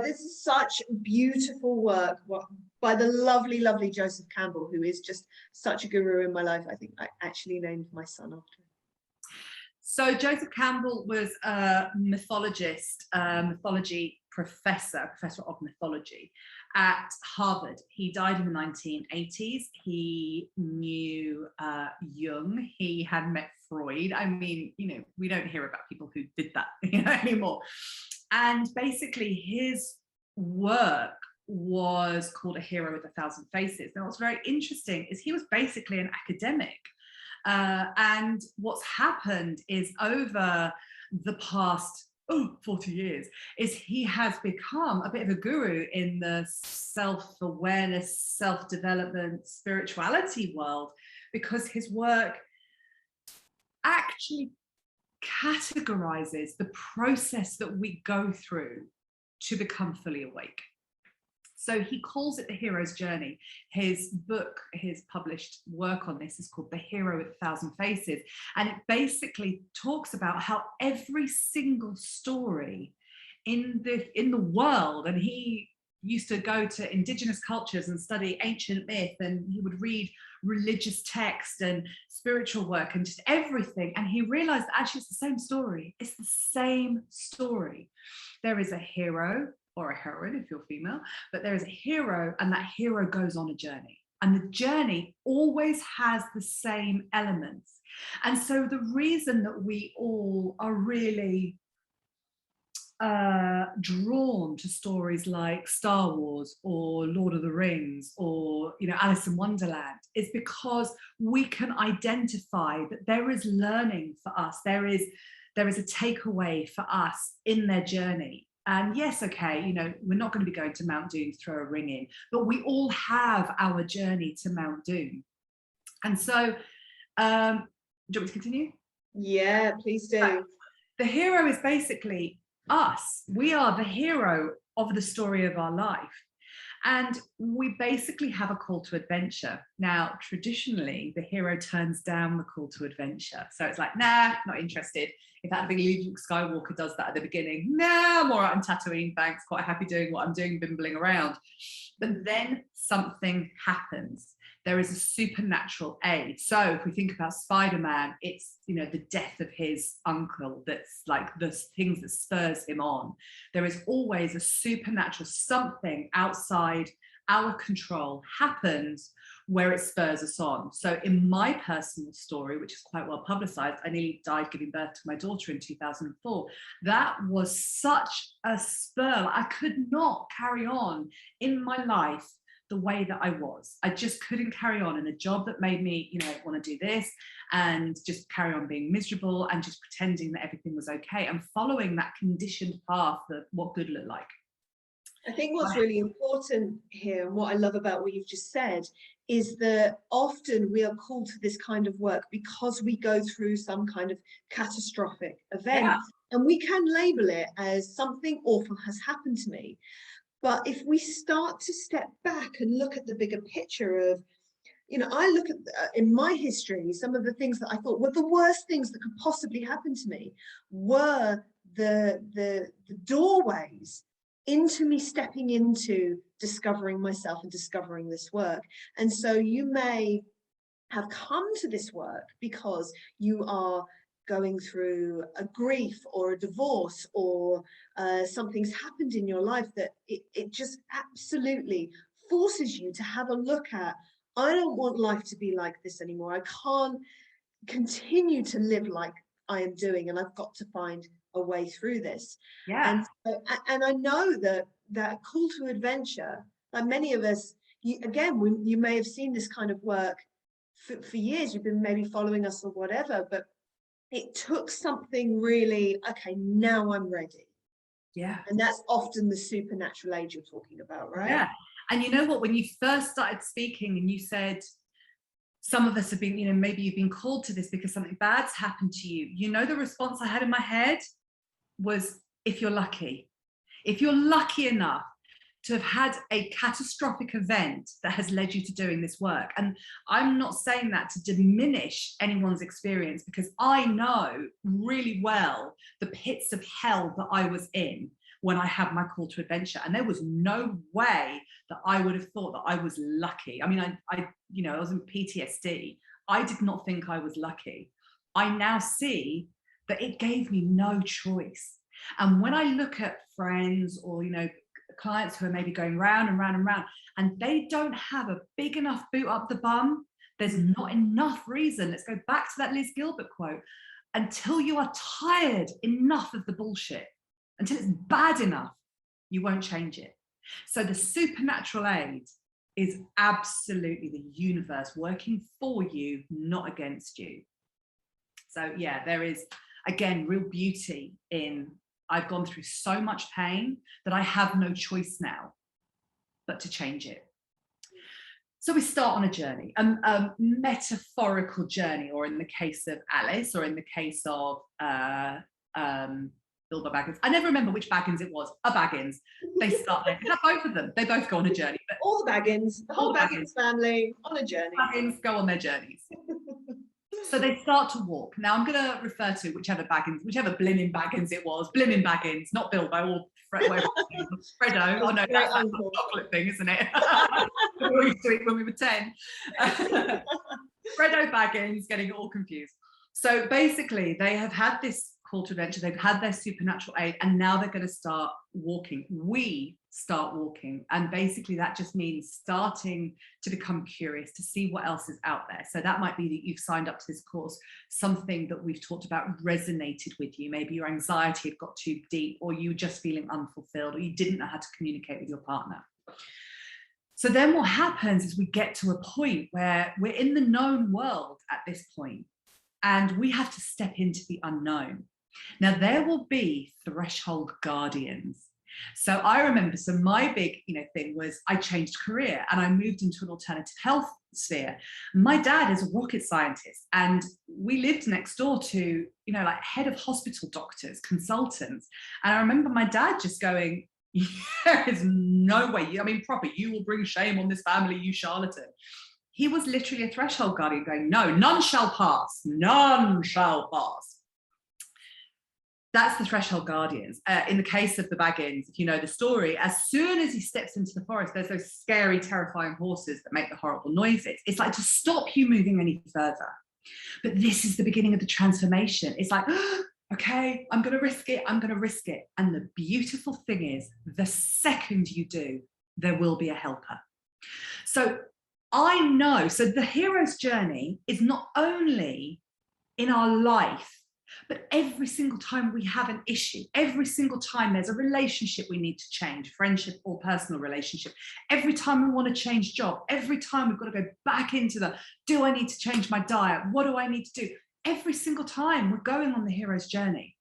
This is such beautiful work by the lovely, lovely Joseph Campbell, who is just such a guru in my life. I think I actually named my son after him. So Joseph Campbell was a mythologist, mythology professor of mythology at Harvard. He died in the 1980s. He knew Jung. He had met Freud. I mean, you know, we don't hear about people who did that, you know, anymore. And basically his work was called A Hero with a Thousand Faces. Now, what's very interesting is he was basically an academic. And what's happened is over the past 40 years is he has become a bit of a guru in the self-awareness, self-development, spirituality world, because his work actually categorizes the process that we go through to become fully awake. So he calls it the hero's journey. His book, his published work on this is called The Hero with a Thousand Faces. And it basically talks about how every single story in the world, and he used to go to indigenous cultures and study ancient myth, and he would read religious text and spiritual work and just everything. And he realized that actually it's the same story. It's the same story. There is a hero, or a heroine if you're female, but there is a hero, and that hero goes on a journey, and the journey always has the same elements. And so the reason that we all are really drawn to stories like Star Wars or Lord of the Rings or, you know, Alice in Wonderland is because we can identify that there is learning for us, there is a takeaway for us in their journey. And yes, okay, you know, we're not going to be going to Mount Doom to throw a ring in, but we all have our journey to Mount Doom. And so, do you want me to continue? Yeah, please do. The hero is basically us. We are the hero of the story of our life. And we basically have a call to adventure. Now, traditionally, the hero turns down the call to adventure. So it's like, nah, not interested. In fact, I think Luke Skywalker does that at the beginning. Nah, I'm all right on Tatooine, thanks. Quite happy doing what I'm doing, bimbling around. But then something happens. There is a supernatural aid. So if we think about Spider-Man, it's, you know, the death of his uncle that's like the things that spurs him on. There is always a supernatural something outside our control happens where it spurs us on. So in my personal story, which is quite well publicized, I nearly died giving birth to my daughter in 2004. That was such a spur. I could not carry on in my life the way that I was. I just couldn't carry on in a job that made me, you know, want to do this and just carry on being miserable and just pretending that everything was okay and following that conditioned path of what good looked like. I think what's really important here, and what I love about what you've just said, is that often we are called to this kind of work because we go through some kind of catastrophic event. Yeah. And we can label it as something awful has happened to me. But if we start to step back and look at the bigger picture of, you know, I look at in my history, some of the things that I thought were the worst things that could possibly happen to me were the doorways into me stepping into discovering myself and discovering this work. And so you may have come to this work because you are going through a grief or a divorce or something's happened in your life that it just absolutely forces you to have a look at, I don't want life to be like this anymore. I can't continue to live like I am doing, and I've got to find a way through this. Yeah. And I know that call to adventure, like many of us, you may have seen this kind of work for years. You've been maybe following us or whatever, but it took something really, okay, now I'm ready. Yeah. And that's often the supernatural age you're talking about, right? Yeah. And you know what, when you first started speaking and you said, some of us have been, you know, maybe you've been called to this because something bad's happened to you. You know, the response I had in my head was, if you're lucky enough to have had a catastrophic event that has led you to doing this work. And I'm not saying that to diminish anyone's experience, because I know really well the pits of hell that I was in. when I had my call to adventure. And there was no way that I would have thought that I was lucky. I mean, I was in PTSD. I did not think I was lucky. I now see that it gave me no choice. And when I look at friends or, clients who are maybe going round and round and round, and they don't have a big enough boot up the bum, there's not enough reason. Let's go back to that Liz Gilbert quote. Until you are tired enough of the bullshit, until it's bad enough, you won't change it. So the supernatural aid is absolutely the universe working for you, not against you. So yeah, there is, again, real beauty in, I've gone through so much pain that I have no choice now but to change it. So we start on a journey, a metaphorical journey, or in the case of Alice, or in the case of Bilbo Baggins. I never remember which Baggins it was. A Baggins. They start there. Both of them. They both go on a journey. But all the Baggins, the whole Baggins family on a journey. Baggins go on their journeys. So they start to walk. Now I'm going to refer to whichever blimmin' Baggins it was. Blimmin' Baggins, not Bilbo or Fredo. Oh no, that's that chocolate thing, isn't it? We used to eat when we were 10. Fredo Baggins, getting all confused. So basically, they have had this call to adventure. They've had their supernatural aid, and now they're going to start walking. We start walking, and basically that just means starting to become curious, to see what else is out there. So that might be that you've signed up to this course, something that we've talked about resonated with you. Maybe your anxiety had got too deep, or you were just feeling unfulfilled, or you didn't know how to communicate with your partner. So then what happens is we get to a point where we're in the known world at this point, and we have to step into the unknown. Now there will be threshold guardians. So I remember, my big, thing was I changed career and I moved into an alternative health sphere. My dad is a rocket scientist, and we lived next door to, like head of hospital doctors, consultants. And I remember my dad just going, there is no way, you will bring shame on this family, you charlatan. He was literally a threshold guardian going, no, none shall pass, none shall pass. That's the threshold guardians. In the case of the Baggins, if you know the story, as soon as he steps into the forest, there's those scary, terrifying horses that make the horrible noises. It's like to stop you moving any further. But this is the beginning of the transformation. It's like, okay, I'm going to risk it. I'm going to risk it. And the beautiful thing is, the second you do, there will be a helper. So I know, so the hero's journey is not only in our life, but every single time we have an issue, every single time there's a relationship we need to change, friendship or personal relationship, every time we want to change job, every time we've got to go back into do I need to change my diet? What do I need to do? Every single time we're going on the hero's journey.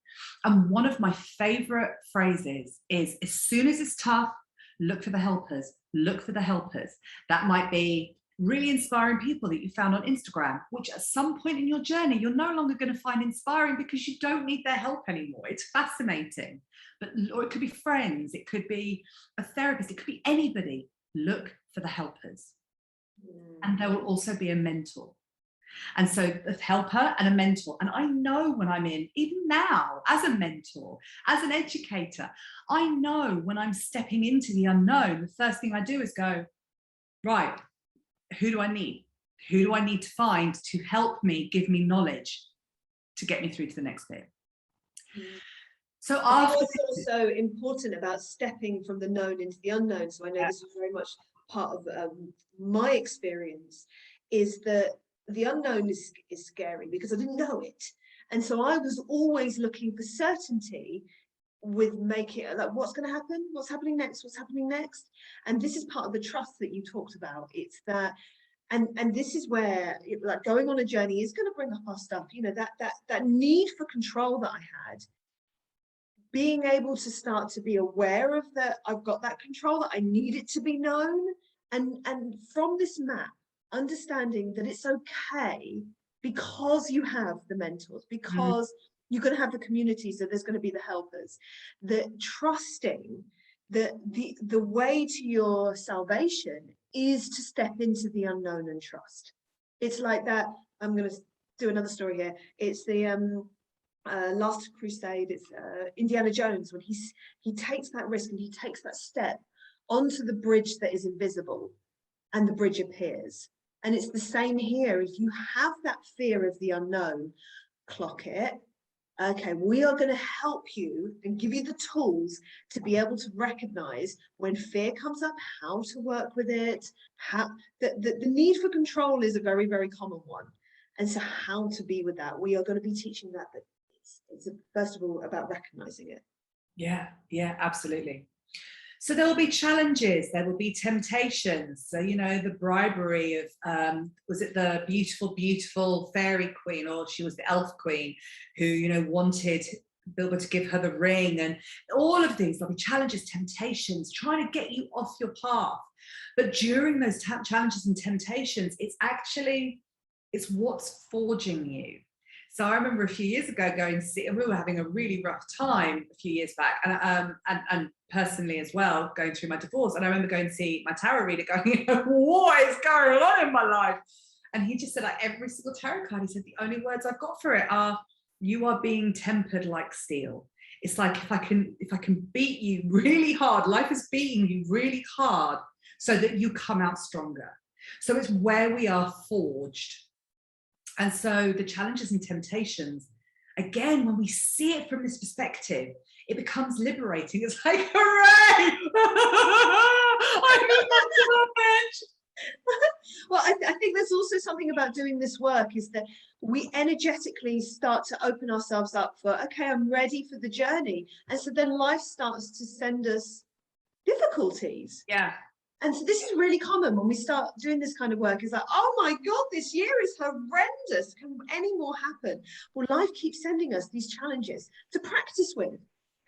And one of my favorite phrases is, as soon as it's tough, look for the helpers, look for the helpers. That might be really inspiring people that you found on Instagram, which at some point in your journey, you're no longer going to find inspiring because you don't need their help anymore. It's fascinating. Or it could be friends, it could be a therapist, it could be anybody. Look for the helpers. And there will also be a mentor. And so a helper and a mentor. And I know when I'm in, even now, as a mentor, as an educator, I know when I'm stepping into the unknown, the first thing I do is go, right, who do I need? Who do I need to find to help me, give me knowledge to get me through to the next bit? So what's also important about stepping from the known into the unknown, so I know this is very much part of my experience, is that the unknown is scary because I didn't know it. And so I was always looking for certainty with making like, what's going to happen, what's happening next, what's happening next. And this is part of the trust that you talked about. It's that, and this is where like going on a journey is going to bring up our stuff, that need for control that I had, being able to start to be aware of that I've got that control, that I need it to be known, and from this map, understanding that it's okay because you have the mentors, because you're going to have the community, so there's going to be the helpers, that trusting that the way to your salvation is to step into the unknown and trust. It's like that. I'm going to do another story here. It's the Last Crusade, it's Indiana Jones, when he takes that risk and he takes that step onto the bridge that is invisible, and the bridge appears. And it's the same here. If you have that fear of the unknown, clock it. Okay, we are going to help you and give you the tools to be able to recognize when fear comes up, how to work with it, how the need for control is a very, very common one. And so how to be with that. We are going to be teaching that, but it's first of all about recognizing it. Yeah, absolutely. So there will be challenges, there will be temptations. So, you know, the bribery of, was it the beautiful, beautiful fairy queen, or she was the elf queen who, you know, wanted Bilbo to give her the ring, and all of these, there'll be challenges, temptations, trying to get you off your path. But during those challenges and temptations, it's what's forging you. So I remember a few years ago going to see, we were having a really rough time a few years back, and personally as well, going through my divorce. And I remember going to see my tarot reader going, what is going on in my life? And he just said, like, every single tarot card, he said, the only words I've got for it are, you are being tempered like steel. It's like, if I can beat you really hard, life is beating you really hard so that you come out stronger. So it's where we are forged. And so the challenges and temptations, again, when we see it from this perspective, it becomes liberating. It's like, hooray! I knew that. Well, I think there's also something about doing this work, is that we energetically start to open ourselves up for, okay, I'm ready for the journey. And so then life starts to send us difficulties. Yeah. And so this is really common when we start doing this kind of work, is like, oh my God, this year is horrendous. Can any more happen? Well, life keeps sending us these challenges to practice with.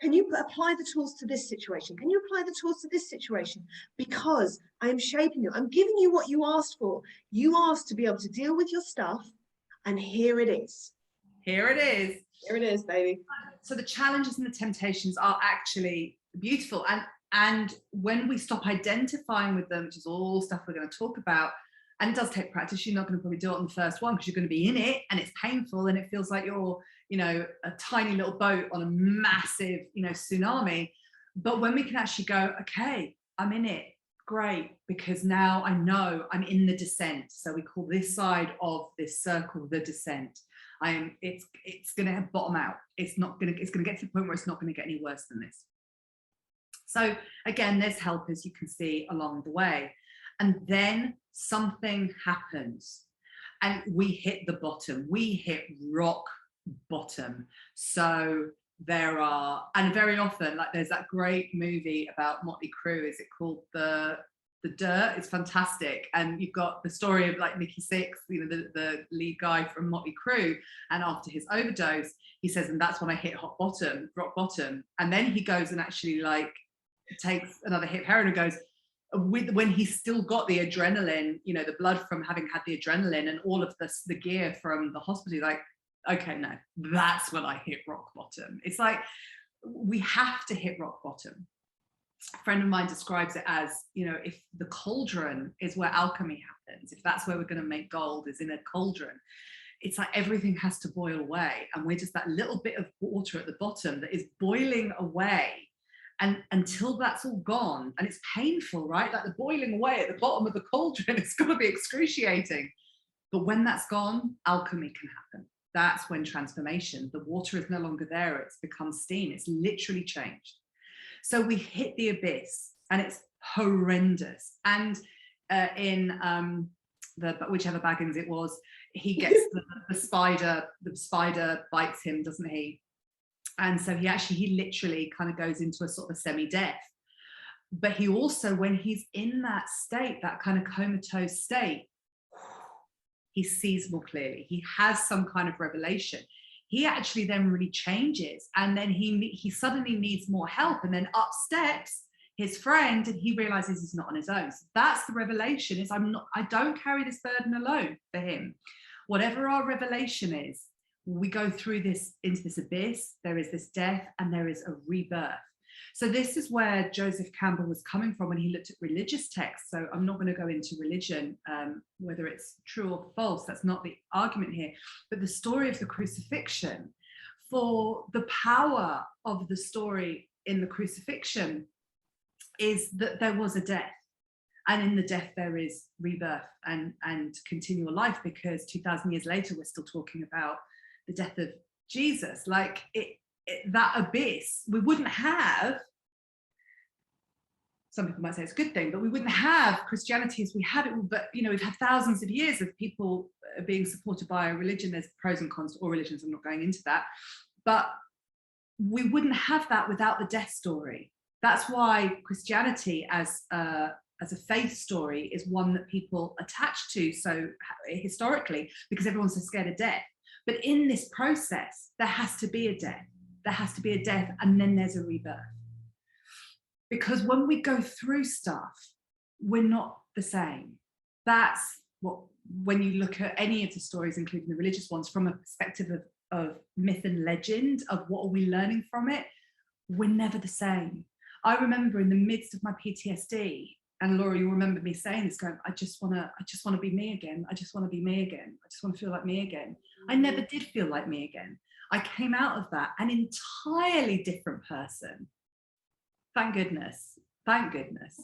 Can you apply the tools to this situation? Can you apply the tools to this situation? Because I am shaping you. I'm giving you what you asked for. You asked to be able to deal with your stuff, and here it is. Here it is. Here it is, baby. So the challenges and the temptations are actually beautiful. And when we stop identifying with them, which is all stuff we're going to talk about, and it does take practice, you're not going to probably do it on the first one because you're going to be in it and it's painful and it feels like you're, you know, a tiny little boat on a massive, you know, tsunami. But when we can actually go, okay, I'm in it, great, because now I know I'm in the descent. So we call this side of this circle the descent. It's going to bottom out. It's going to get to the point where it's not going to get any worse than this. So again, there's help, as you can see along the way. And then something happens and we hit the bottom. We hit rock bottom. So there are, and very often, like there's that great movie about Motley Crue. Is it called The Dirt? It's fantastic. And you've got the story of like Nicky Sixx, you know, the lead guy from Motley Crue. And after his overdose, he says, and that's when I hit rock bottom. And then he goes and actually like takes another hit of heroin and goes, when he's still got the adrenaline, you know, the blood from having had the adrenaline and all of the gear from the hospital, like, okay, no, that's when I hit rock bottom. It's like, we have to hit rock bottom. A friend of mine describes it as, you know, if the cauldron is where alchemy happens, if that's where we're going to make gold, is in a cauldron, it's like everything has to boil away. And we're just that little bit of water at the bottom that is boiling away. And until that's all gone, and it's painful, right? Like the boiling away at the bottom of the cauldron, it's going to be excruciating. But when that's gone, alchemy can happen. That's when transformation, the water is no longer there. It's become steam. It's literally changed. So we hit the abyss and it's horrendous. And in whichever Baggins it was, he gets the spider bites him, doesn't he? And so he literally kind of goes into a sort of a semi-death. But he also, when he's in that state, that kind of comatose state, he sees more clearly. He has some kind of revelation. He actually then really changes. And then he suddenly needs more help. And then up steps his friend, and he realizes he's not on his own. So that's the revelation, is I don't carry this burden alone for him. Whatever our revelation is, we go through this, into this abyss, there is this death, and there is a rebirth. So this is where Joseph Campbell was coming from when he looked at religious texts. So I'm not going to go into religion, whether it's true or false, that's not the argument here. But the story of the crucifixion for the power of the story in the crucifixion is that there was a death, and in the death there is rebirth and continual life, because 2000 years later we're still talking about the death of Jesus. Like that abyss, we wouldn't have, some people might say it's a good thing, but we wouldn't have Christianity as we have it. But you know, we've had thousands of years of people being supported by a religion. There's pros and cons to all religions, I'm not going into that, but we wouldn't have that without the death story. That's why Christianity as a faith story is one that people attach to so historically, because everyone's so scared of death. But in this process, there has to be a death. There has to be a death, and then there's a rebirth. Because when we go through stuff, we're not the same. That's what, when you look at any of the stories, including the religious ones, from a perspective of myth and legend, of what are we learning from it, we're never the same. I remember in the midst of my PTSD, and Laura, you'll remember me saying this, going, I just want to be me again. I just want to be me again. I just want to feel like me again. I never did feel like me again. I came out of that an entirely different person. Thank goodness. Thank goodness.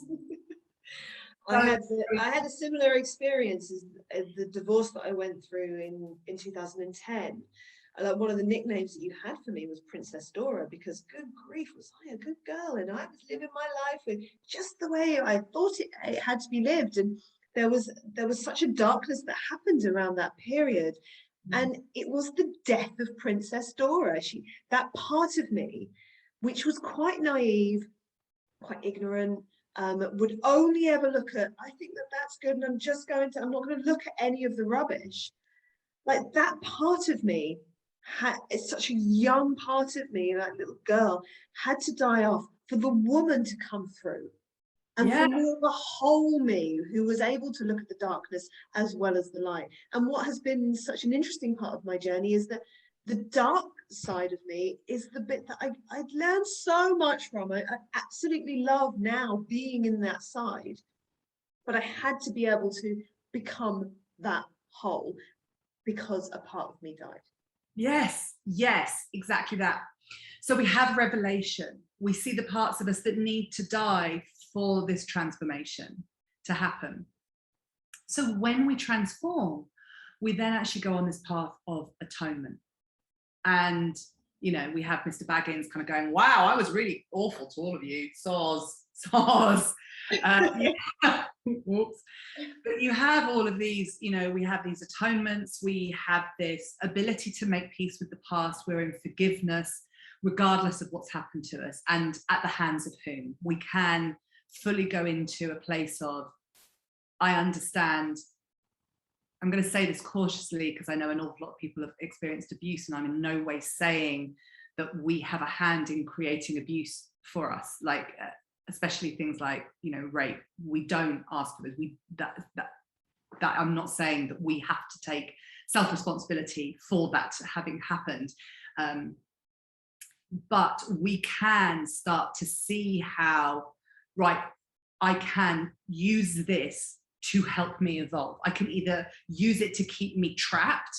I had a similar experience as the divorce that I went through in 2010. Like, one of the nicknames that you had for me was Princess Dora, because good grief, was I a good girl, and I was living my life with just the way I thought it had to be lived. And there was such a darkness that happened around that period. And it was the death of Princess Dora. That part of me, which was quite naive, quite ignorant, would only ever look at, I think that's good, and I'm not going to look at any of the rubbish. Like, that part of me, it's such a young part of me, that little girl, had to die off for the woman to come through. And for more of a whole me, who was able to look at the darkness as well as the light. And what has been such an interesting part of my journey is that the dark side of me is the bit that I'd learned so much from. I absolutely love now being in that side, but I had to be able to become that whole because a part of me died. Yes, exactly that. So we have revelation. We see the parts of us that need to die for this transformation to happen. So when we transform, we then actually go on this path of atonement. And, you know, we have Mr. Baggins kind of going, wow, I was really awful to all of you. Soz. Whoops. But you have all of these, you know, we have these atonements. We have this ability to make peace with the past. We're in forgiveness, regardless of what's happened to us, and at the hands of whom. We can fully go into a place of, I understand. I'm going to say this cautiously because I know an awful lot of people have experienced abuse, and I'm in no way saying that we have a hand in creating abuse for us, like especially things like, you know, rape. We don't ask for this. That I'm not saying that we have to take self-responsibility for that having happened, but we can start to see how, right, I can use this to help me evolve. I can either use it to keep me trapped,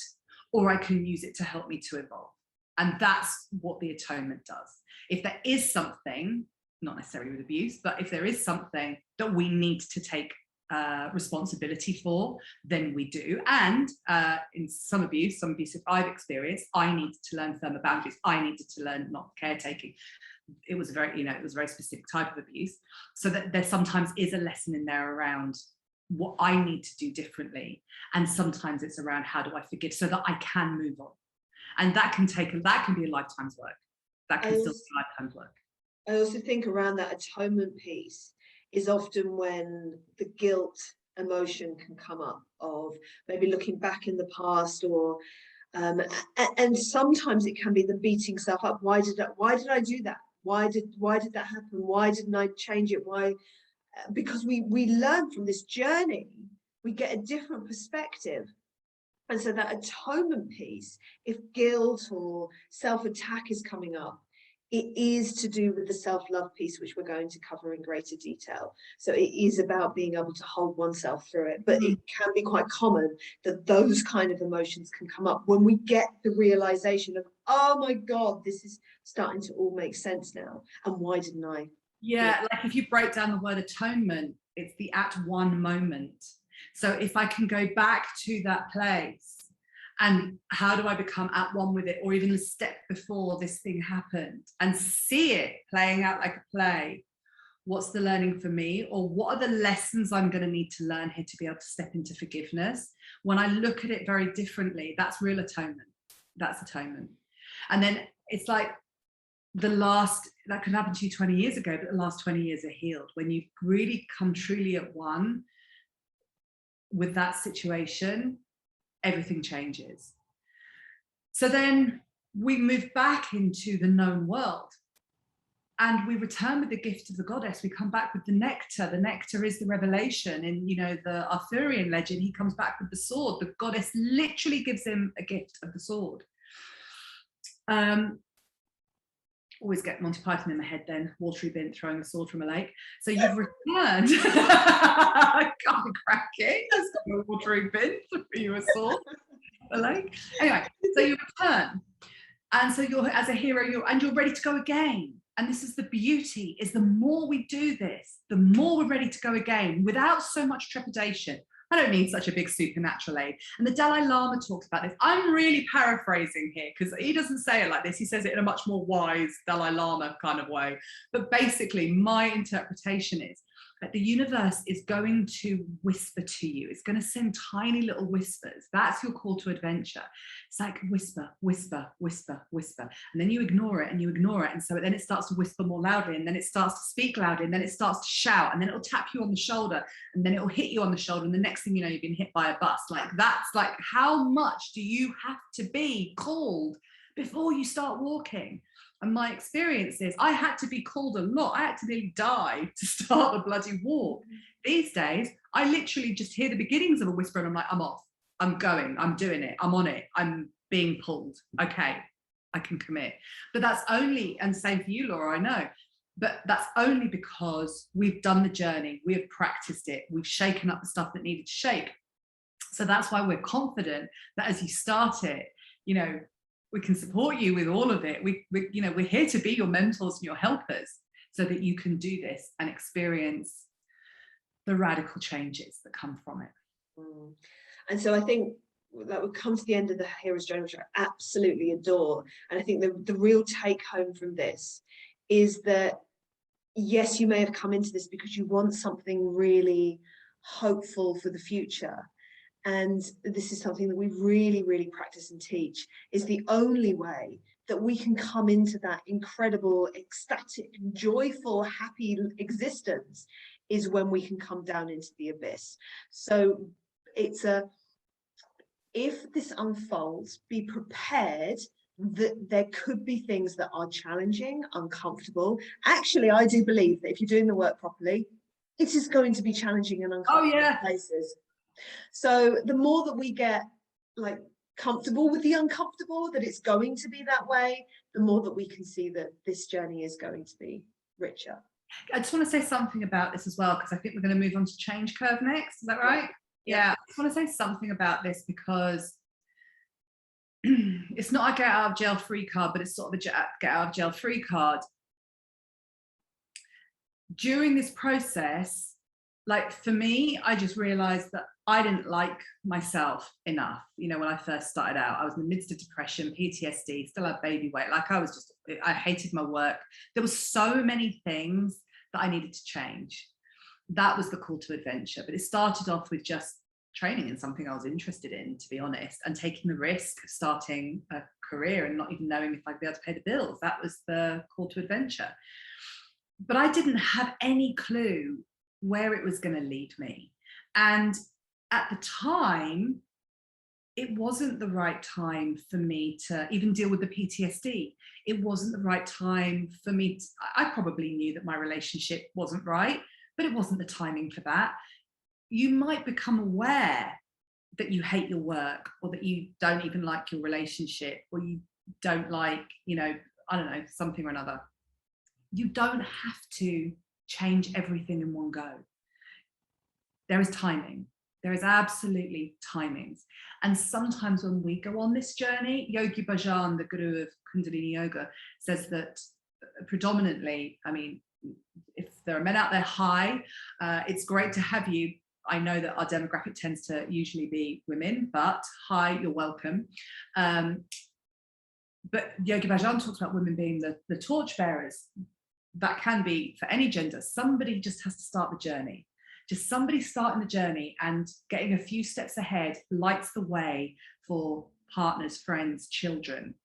or I can use it to help me to evolve. And that's what the atonement does. If there is something, not necessarily with abuse, but if there is something that we need to take responsibility for, then we do. And in some abuse I've experienced, I needed to learn firmer boundaries. I needed to learn not caretaking. It was a very specific type of abuse. So that there sometimes is a lesson in there around what I need to do differently. And sometimes it's around, how do I forgive so that I can move on? And that can be a lifetime's work. That can still be a lifetime's work. I also think around that atonement piece is often when the guilt emotion can come up, of maybe looking back in the past, or and sometimes it can be the beating self up. Why did I do that? Why did that happen? Why didn't I change it? Why? Because we learn from this journey, we get a different perspective. And so that atonement piece, if guilt or self-attack is coming up, it is to do with the self-love piece, which we're going to cover in greater detail. So it is about being able to hold oneself through it, but it can be quite common that those kind of emotions can come up when we get the realization of, oh my God, this is starting to all make sense now. And why didn't I? Yeah, like if you break down the word atonement, it's the at one moment. So if I can go back to that place, and how do I become at one with it, or even a step before this thing happened, and see it playing out like a play, what's the learning for me, or what are the lessons I'm going to need to learn here to be able to step into forgiveness? When I look at it very differently, that's real atonement. That's atonement. And then it's like that could happen to you 20 years ago, but the last 20 years are healed. When you really come truly at one with that situation, everything changes. So then we move back into the known world, and we return with the gift of the goddess. We come back with the nectar. The nectar is the revelation. In the Arthurian legend, he comes back with the sword. The goddess literally gives him a gift of the sword. Always get Monty Python in my head then, watery bin throwing a sword from a lake. So you've returned. I can't crack it. Just got a watery bin threw you a sword from a lake. Anyway, so you return. And so you're, as a hero, you're ready to go again. And this is the beauty, is the more we do this, the more we're ready to go again without so much trepidation. I don't need such a big supernatural aid. And the Dalai Lama talks about this. I'm really paraphrasing here because he doesn't say it like this. He says it in a much more wise Dalai Lama kind of way. But basically, my interpretation is that the universe is going to whisper to you. It's going to send tiny little whispers. That's your call to adventure. It's like whisper, whisper, whisper, whisper. And then you ignore it and you ignore it. And so then it starts to whisper more loudly, and then it starts to speak loudly, and then it starts to shout, and then it'll tap you on the shoulder, and then it'll hit you on the shoulder. And the next thing you know, you've been hit by a bus. Like, that's like, how much do you have to be called before you start walking? And my experience is I had to be called a lot. I had to nearly die to start the bloody walk. These days, I literally just hear the beginnings of a whisper and I'm like, I'm off. I'm going. I'm doing it. I'm on it. I'm being pulled. Okay, I can commit. But that's only, and same for you, Laura, I know, but that's only because we've done the journey. We have practiced it. We've shaken up the stuff that needed to shake. So that's why we're confident that as you start it, we can support you with all of it. We're here to be your mentors and your helpers so that you can do this and experience the radical changes that come from it. And so I think that would come to the end of the Hero's Journey, which I absolutely adore. And I think the real take home from this is that, yes, you may have come into this because you want something really hopeful for the future. And this is something that we really, really practice and teach, is the only way that we can come into that incredible, ecstatic, joyful, happy existence is when we can come down into the abyss. So if this unfolds, be prepared that there could be things that are challenging, uncomfortable. Actually, I do believe that if you're doing the work properly, it is going to be challenging and uncomfortable places. So the more that we get like comfortable with the uncomfortable, that it's going to be that way, the more that we can see that this journey is going to be richer. I just want to say something about this as well, because I think we're going to move on to change curve next. Is that right? Yeah. I just want to say something about this because it's not a get out of jail free card, but it's sort of a get out of jail free card. During this process, like for me, I just realized that I didn't like myself enough. When I first started out, I was in the midst of depression, PTSD, still had baby weight. Like I hated my work. There were so many things that I needed to change. That was the call to adventure. But it started off with just training in something I was interested in, to be honest, and taking the risk of starting a career and not even knowing if I'd be able to pay the bills. That was the call to adventure. But I didn't have any clue where it was going to lead me. And at the time, it wasn't the right time for me to even deal with the PTSD. It wasn't the right time for me. I probably knew that my relationship wasn't right, but it wasn't the timing for that. You might become aware that you hate your work, or that you don't even like your relationship, or you don't like, I don't know, something or another. You don't have to change everything in one go. There is timing. There is absolutely timings. And sometimes when we go on this journey, Yogi Bhajan, the guru of Kundalini Yoga, says that predominantly, I mean, if there are men out there, hi, it's great to have you. I know that our demographic tends to usually be women, but hi, you're welcome. But Yogi Bhajan talks about women being the torchbearers. That can be for any gender. Somebody just has to start the journey. Just somebody starting the journey and getting a few steps ahead lights the way for partners, friends, children.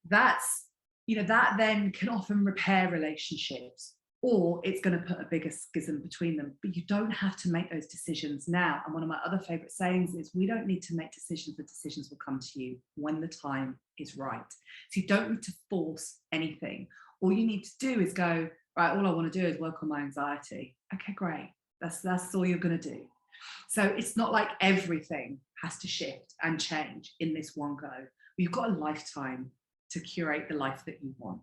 That's, that then can often repair relationships, or it's going to put a bigger schism between them. But you don't have to make those decisions now. And one of my other favorite sayings is, we don't need to make decisions. The decisions will come to you when the time is right. So you don't need to force anything. All you need to do is go, right, all I want to do is work on my anxiety. Okay, great. That's all you're going to do. So it's not like everything has to shift and change in this one go. You've got a lifetime to curate the life that you want.